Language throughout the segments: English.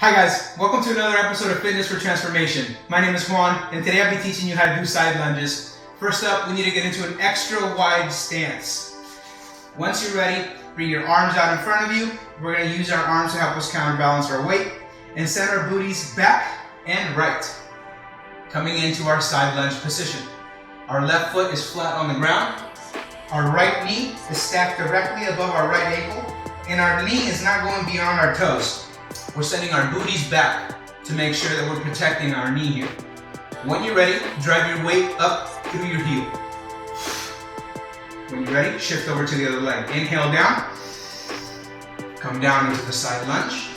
Hi guys, welcome to another episode of Fitness for Transformation. My name is Juan, and today I'll be teaching you how to do side lunges. First up, we need to get into an extra wide stance. Once you're ready, bring your arms out in front of you. We're going to use our arms to help us counterbalance our weight and send our booties back and right, coming into our side lunge position. Our left foot is flat on the ground. Our right knee is stacked directly above our right ankle, and our knee is not going beyond our toes. We're sending our booties back to make sure that we're protecting our knee here. When you're ready, drive your weight up through your heel. When you're ready, shift over to the other leg. Inhale down, come down into the side lunge.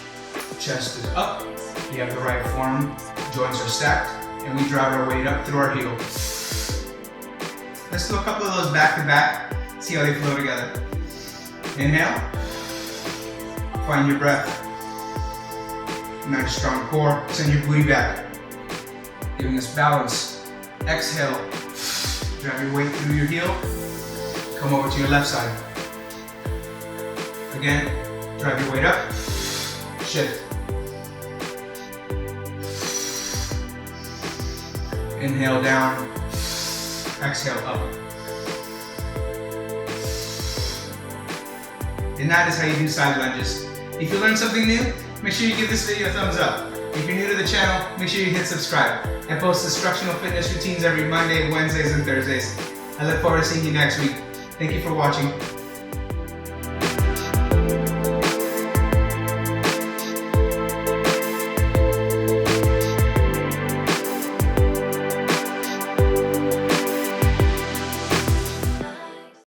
Chest is up, you have the right form, joints are stacked, and we drive our weight up through our heel. Let's do a couple of those back to back, see how they flow together. Inhale, find your breath. Nice strong core, send your booty back, giving us balance. Exhale, drive your weight through your heel, come over to your left side. Again, drive your weight up, shift. Inhale down, exhale up. And that is how you do side lunges. If you learned something new, make sure you give this video a thumbs up. If you're new to the channel, make sure you hit subscribe. I post instructional fitness routines every Monday, Wednesdays, and Thursdays. I look forward to seeing you next week. Thank you for watching.